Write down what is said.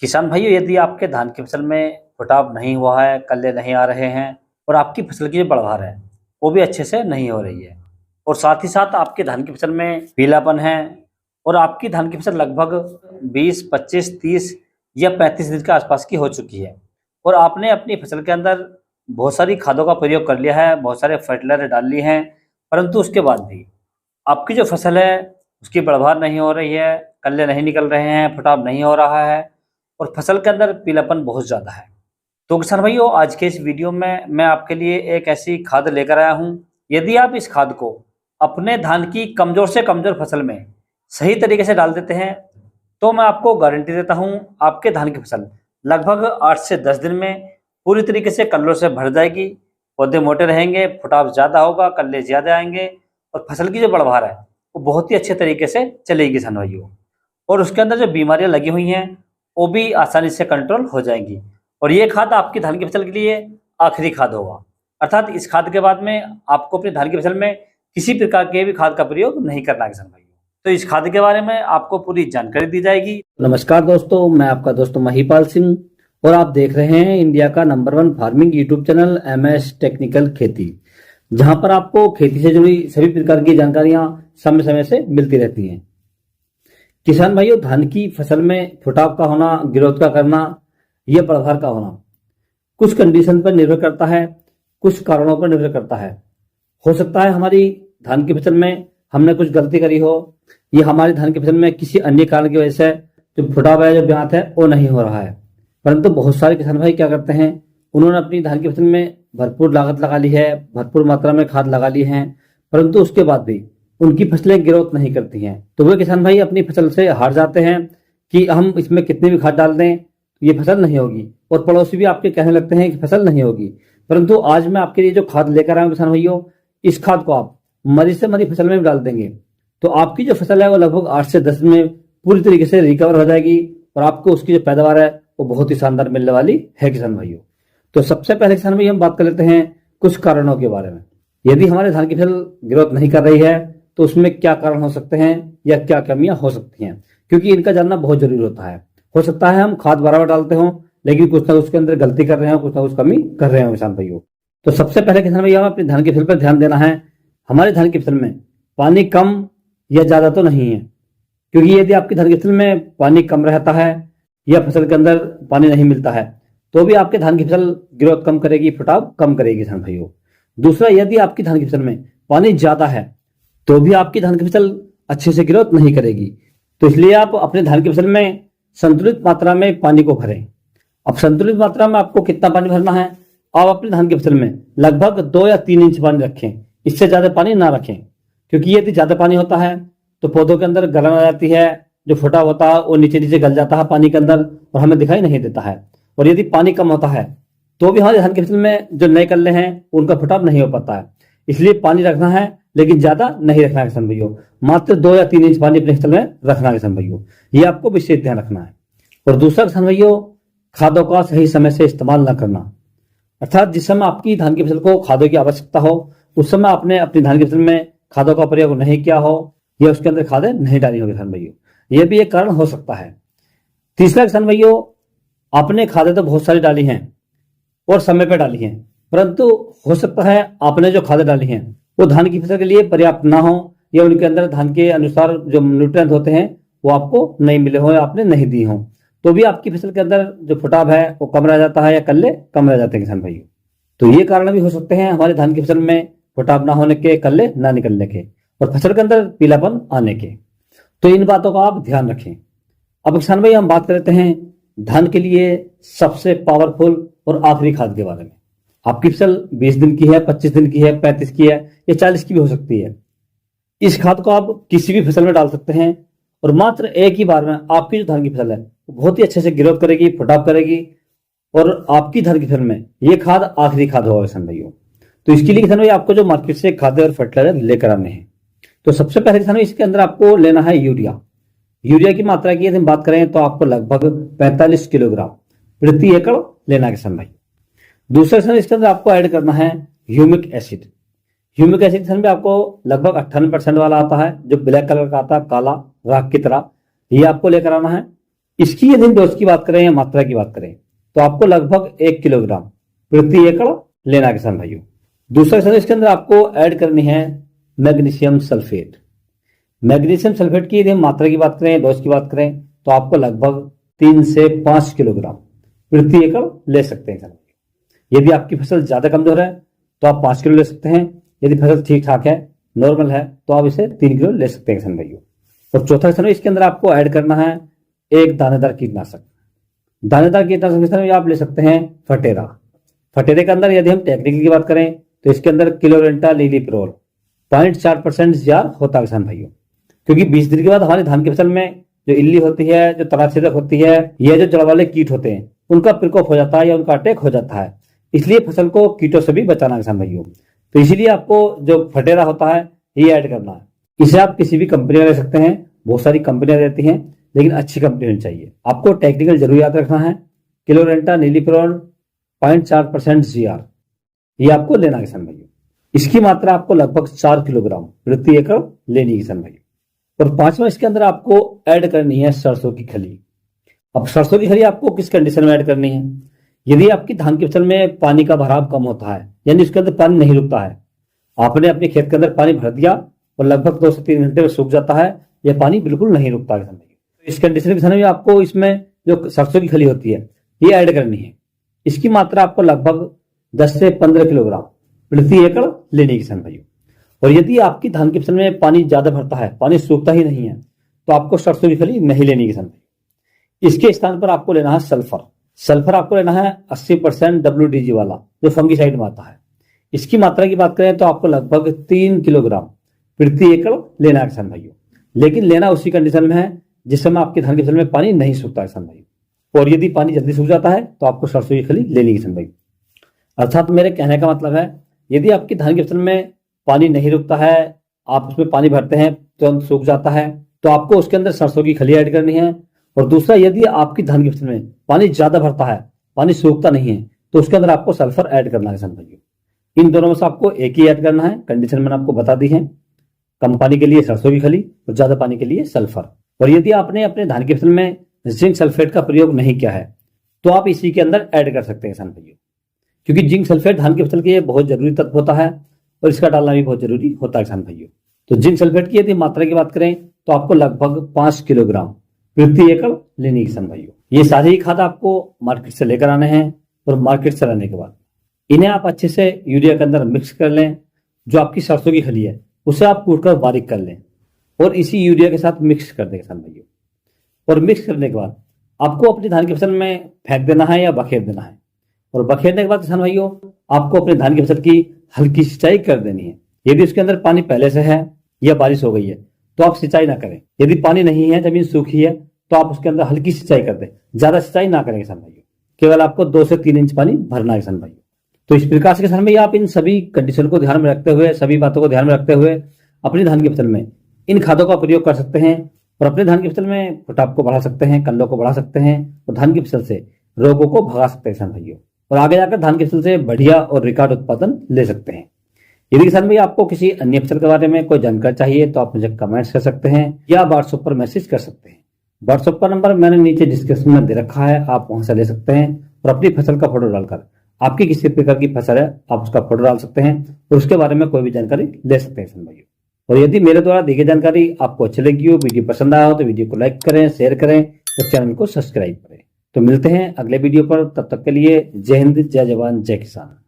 किसान भाइयों, यदि आपके धान की फसल में फुटाव नहीं हुआ है, कल्ले नहीं आ रहे हैं और आपकी फसल की जो बढ़वार है वो भी अच्छे से नहीं हो रही है और साथ ही साथ आपके धान की फसल में पीलापन है और आपकी धान की फसल लगभग 20, 25, 30 या 35 दिन के आसपास की हो चुकी है और आपने अपनी फसल के अंदर बहुत सारी खादों का प्रयोग कर लिया है, बहुत सारे फर्टिलाइजर डाल लिए हैं, परंतु उसके बाद भी आपकी जो फसल है उसकी बढ़वार नहीं हो रही है, कल्ले नहीं निकल रहे हैं, फुटाव नहीं हो रहा है और फसल के अंदर पीलापन बहुत ज़्यादा है। तो किसान भाइयों, आज के इस वीडियो में मैं आपके लिए एक ऐसी खाद लेकर आया हूँ। यदि आप इस खाद को अपने धान की कमज़ोर से कमज़ोर फसल में सही तरीके से डाल देते हैं तो मैं आपको गारंटी देता हूँ आपके धान की फसल लगभग 8 से 10 दिन में पूरी तरीके से कल्लों से भर जाएगी। पौधे मोटे रहेंगे, फुटाव ज़्यादा होगा, कल्ले ज़्यादा आएंगे और फसल की जो बढ़वार है वो बहुत ही अच्छे तरीके से चलेगी किसान भाइयों। और उसके अंदर जो बीमारियां लगी हुई हैं वो भी आसानी से कंट्रोल हो जाएंगी और ये खाद आपकी धान की फसल के लिए आखिरी खाद होगा। अर्थात इस खाद के बाद में आपको अपनी धान की फसल में किसी प्रकार के भी खाद का प्रयोग नहीं करना है किसान भाइयों। तो इस खाद के बारे में आपको पूरी जानकारी दी जाएगी। नमस्कार दोस्तों, मैं आपका दोस्त महिपाल सिंह और आप देख रहे हैं इंडिया का number 1 farming YouTube channel MS technical खेती, जहां पर आपको खेती से जुड़ी सभी प्रकार की जानकारियां समय समय से मिलती रहती हैं। किसान भाइयों, धान की फसल में फुटाव का होना, ग्रोथ का करना या बढ़वार का होना कुछ कंडीशन पर निर्भर करता है, कुछ कारणों पर निर्भर करता है। हो सकता है हमारी धान की फसल में हमने कुछ गलती करी हो या हमारी धान की फसल में किसी अन्य कारण की वजह से जो फुटाव है, जो ब्यात है, वो नहीं हो रहा है। परंतु बहुत सारे किसान भाई क्या करते हैं, उन्होंने अपनी धान की फसल में भरपूर लागत लगा ली है, भरपूर मात्रा में खाद लगा ली है, परंतु उसके बाद भी उनकी फसलें ग्रोथ नहीं करती हैं। तो वे किसान भाई अपनी फसल से हार जाते हैं कि हम इसमें कितनी भी खाद डाल दें ये फसल नहीं होगी और पड़ोसी भी आपके कहने लगते हैं कि फसल नहीं होगी। परंतु आज मैं आपके लिए जो खाद लेकर आया हूं किसान भाइयों, इस खाद को आप मरी से मरी फसल में भी डाल देंगे तो आपकी जो फसल है वो लगभग 8 से 10 में पूरी तरीके से रिकवर हो जाएगी और आपको उसकी जो पैदावार है वो बहुत ही शानदार मिलने वाली है किसान भाइयों। तो सबसे पहले किसान भाई हम बात कर लेते हैं कुछ कारणों के बारे में। यदि हमारे धान की फसल ग्रोथ नहीं कर रही है तो उसमें क्या कारण हो सकते हैं या क्या कमियां हो सकती हैं, क्योंकि इनका जानना बहुत जरूरी होता है। हो सकता है हम खाद बराबर डालते हों लेकिन कुछ ना उसके अंदर गलती कर रहे हो, कुछ ना कुछ कमी कर रहे हो किसान भाइयों। तो सबसे पहले किसान भाई हमें अपनी धान की फसल पर ध्यान देना है। हमारी धान की फसल में पानी कम या ज्यादा तो नहीं है, क्योंकि यदि आपकी धान की फसल में पानी कम रहता है या फसल के अंदर पानी नहीं मिलता है तो भी आपके धान की फसल ग्रोथ कम करेगी, फुटाव कम करेगी किसान भाइयों। दूसरा, यदि आपकी धान की फसल में पानी ज्यादा है तो भी आपकी धान की फसल अच्छे से ग्रोथ नहीं करेगी। तो इसलिए आप अपने धान की फसल में संतुलित मात्रा में पानी को भरें। अब संतुलित मात्रा में आपको कितना पानी भरना है, आप अपनी धान की फसल में लगभग 2 या 3 इंच पानी रखें, इससे ज्यादा पानी ना रखें, क्योंकि यदि ज्यादा पानी होता है तो पौधों के अंदर गलन आ जाती है, जो फुटा होता है वो नीचे नीचे गल जाता है पानी के अंदर और हमें दिखाई नहीं देता है। और यदि पानी कम होता है तो भी हमारे धान की फसल में जो नए कल्ले हैं उनका फुटाव नहीं हो पाता है। इसलिए पानी रखना है लेकिन ज्यादा नहीं रखना है किसान भाइयों, मात्र 2 या 3 इंच पानी अपने फसल में रखना है किसान भाइयों, ये आपको विशेष ध्यान रखना है। और दूसरा किसान भाइयों, खादों का सही समय से इस्तेमाल न करना, अर्थात जिस समय आपकी धान की फसल को खादों की आवश्यकता हो उस समय आपने अपनी धान की फसल में खादों का प्रयोग नहीं किया हो या उसके अंदर खादें नहीं डाली हो किसान भाइयों, यह भी एक कारण हो सकता है। तीसरा किसान भाइयों, आपने खादें तो बहुत सारी डाली हैं और समय पे डाली हैं, परंतु हो सकता है आपने जो खादें डाली हैं वो धान की फसल के लिए पर्याप्त ना हो या उनके अंदर धान के अनुसार जो न्यूट्रिएंट होते हैं वो आपको नहीं मिले हो या आपने नहीं दी हो, तो भी आपकी फसल के अंदर जो फुटाव है वो कम रह जाता है या कल्ले कम रह जाते हैं किसान भाइयों। तो ये कारण भी हो सकते हैं हमारे धान की फसल में फुटाव ना होने के, कल्ले ना निकलने के और फसल के अंदर पीलापन आने के। तो इन बातों का आप ध्यान रखें। अब किसान भाई हम बात कर लेते हैं धान के लिए सबसे पावरफुल और आखिरी खाद के बारे में। आपकी फसल 20 दिन की है, 25 दिन की है, 35 की है या 40 की भी हो सकती है। इस खाद को आप किसी भी फसल में डाल सकते हैं और मात्र एक ही बार में आपकी जो धान की फसल है वो बहुत ही अच्छे से ग्रोथ करेगी, फुटाव करेगी और आपकी धान की फसल में ये खाद आखिरी खाद होगा किसान भाइयों। तो इसके लिए किसान भाई आपको जो मार्केट से खाद और फर्टिलाइजर लेकर आने हैं, तो सबसे पहले किसान भाई इसके अंदर आपको लेना है यूरिया। यूरिया की मात्रा की यदि हम बात करें तो आपको लगभग 45 किलोग्राम प्रति एकड़ लेना है किसान भाई। दूसरा किसान इसके अंदर आपको ऐड करना है ह्यूमिक एसिड। ह्यूमिक एसिड किसान भाई आपको लगभग 98% वाला आता है, जो ब्लैक कलर का आता है, काला राख की तरह, ये आपको लेकर आना है। इसकी यदि डोज की बात करें या मात्रा की बात करें तो आपको लगभग 1 किलोग्राम प्रति एकड़ लेना है किसान भाइयों। दूसरा किसान, इसके अंदर आपको ऐड करनी है मैग्नीशियम सल्फेट। मैग्नीशियम सल्फेट की यदि हम मात्रा की बात करें, डोज की बात करें तो आपको लगभग 3 से 5 किलोग्राम प्रति एकड़ ले सकते हैं किसान भाइयों। यदि आपकी फसल ज्यादा कमजोर है तो आप 5 किलो ले सकते हैं। यदि फसल ठीक ठाक है, नॉर्मल है, तो आप इसे 3 किलो ले सकते हैं किसान भाइयों। और चौथा किसान, इसके अंदर आपको ऐड करना है एक दानेदार कीटनाशक। दानेदार कीटनाशक किसान भाई आप ले सकते हैं फटेरा। फटेरे के अंदर यदि हम टेक्निकल की बात करें तो इसके अंदर क्लोरेंटा लीलीप्रोल 0.4% जीआर होता है किसान भाइयों। क्योंकि 20 दिन के बाद हमारी धान की फसल में जो इल्ली होती है, जो तनाछेदक होती है, या जो जड़ वाले कीट होते हैं, उनका प्रकोप हो जाता है या उनका अटैक हो जाता है। इसलिए फसल को कीटों से भी बचाना है किसान भाइयों। तो इसीलिए आपको जो फटेरा होता है ये ऐड करना है। इसे आप किसी भी कंपनी में ले सकते हैं, बहुत सारी कंपनियां देती हैं, लेकिन अच्छी कंपनी होनी चाहिए। आपको टेक्निकल जरूर याद रखना है, क्लोरेंटा नीलीप्रोल 0.4% जीआर, ये आपको लेना है किसान भाइयों। इसकी मात्रा आपको लगभग 4 किलोग्राम प्रति एकड़ लेनी है किसान भाइयों। और पांचवा, इसके अंदर आपको ऐड करनी है सरसों की खली। अब सरसों की खली आपको किस कंडीशन में ऐड करनी है? यदि आपकी धान की फसल में पानी का भराव कम होता है, यानी उसके अंदर पानी नहीं रुकता है, आपने अपने खेत के अंदर पानी भर दिया और लगभग 2 से 3 घंटे में सूख जाता है, यह पानी बिल्कुल नहीं रुकता किसान भाइयों, तो इस कंडीशन किसान में आपको इसमें जो सरसों की खली होती है ये ऐड करनी है। इसकी मात्रा आपको लगभग 10 से 15 किलोग्राम प्रति एकड़ लेनी है किसान भाइयों। और यदि आपकी धान की फसल में पानी ज्यादा भरता है, पानी सूखता ही नहीं है, तो आपको सरसों की खली नहीं लेनी किसान भाई। इसके स्थान पर आपको लेना है सल्फर। सल्फर आपको लेना है 80% WDG वाला, जो फंगीसाइड में आता है। इसकी मात्रा की बात करें तो आपको लगभग 3 किलोग्राम प्रति एकड़ लेना है किसान भाइयों। लेकिन लेना उसी कंडीशन में है जिस समय आपकी धान की फसल में पानी नहीं सूखता है किसान भाइयों। और यदि पानी जल्दी सूख जाता है तो आपको सरसों की खली लेनी है किसान भाई। अर्थात मेरे कहने का मतलब है, यदि आपकी धान की फसल में पानी नहीं रुकता है, आप उसमें पानी भरते हैं तुरंत सूख जाता है, तो आपको उसके अंदर सरसों की खली ऐड करनी है। और दूसरा, यदि आपकी धान की फसल में पानी ज्यादा भरता है, पानी सूखता नहीं है, तो उसके अंदर आपको सल्फर ऐड करना है किसान भाइयों। इन दोनों में से आपको एक ही ऐड करना है। कंडीशन मैंने आपको बता दी है, कम पानी के लिए सरसों की खली और ज्यादा पानी के लिए सल्फर। और यदि आपने अपने धान की फसल में जिंक सल्फेट का प्रयोग नहीं किया है तो आप इसी के अंदर ऐड कर सकते हैं किसान भाइयों। क्योंकि जिंक सल्फेट धान की फसल के लिए बहुत जरूरी तत्व होता है और इसका डालना भी बहुत जरूरी होता है किसान भाइयों। तो जिंक सल्फेट की यदि मात्रा की बात करें तो आपको लगभग 5 किलोग्राम प्रति एकड़ लेनी है किसान भाइयों। ये सारी ही खाद आपको मार्केट से लेकर आने हैं और मार्केट से लाने के बाद इन्हें आप अच्छे से यूरिया के अंदर मिक्स कर लें। जो आपकी सरसों की खली है उसे आप कूटकर बारीक कर लें और इसी यूरिया के साथ मिक्स कर दें किसान भाइयों। और मिक्स करने के बाद आपको अपनी धान की फसल में फेंक देना है या बखेर देना है। और बखेरने के बाद किसान भाइयों आपको अपने धान की फसल की हल्की सिंचाई कर देनी है। यदि उसके अंदर पानी पहले से है या बारिश हो गई है तो आप सिंचाई ना करें। यदि पानी नहीं है, जमीन सूखी है, तो आप उसके अंदर हल्की सिंचाई कर दें, ज्यादा सिंचाई ना करें किसान भाइयों। केवल आपको 2 से 3 इंच पानी भरना है किसान भाइयों। तो इस प्रकार से किसान भाइयों आप इन सभी कंडीशन को ध्यान में रखते हुए, सभी बातों को ध्यान में रखते हुए अपनी धान की फसल में इन खादों का प्रयोग कर सकते हैं और अपने धान की फसल में फुटाव को बढ़ा सकते हैं, कल्लों को बढ़ा सकते हैं और धान की फसल से रोगों को भगा सकते हैं किसान भाइयों। और आगे जाकर धान की फसल से बढ़िया और रिकॉर्ड उत्पादन ले सकते हैं। यदि किसान भाई आपको किसी अन्य फसल के बारे में कोई जानकारी चाहिए तो आप मुझे कमेंट्स कर सकते हैं या व्हाट्सएप पर मैसेज कर सकते हैं। व्हाट्सएप का नंबर मैंने नीचे डिस्क्रिप्शन में दे रखा है, आप वहां से ले सकते हैं और अपनी फसल का फोटो डालकर आपकी किसी प्रकार की फसल है आप उसका फोटो डाल सकते हैं और उसके बारे में कोई भी जानकारी ले सकते हैं किसान भाइयों। और यदि मेरे द्वारा दी गई जानकारी आपको अच्छी लगी हो, वीडियो पसंद आया हो तो वीडियो को लाइक करें, शेयर करें और चैनल को सब्सक्राइब करें। तो मिलते हैं अगले वीडियो पर, तब तक के लिए जय हिंद, जय जवान, जय किसान।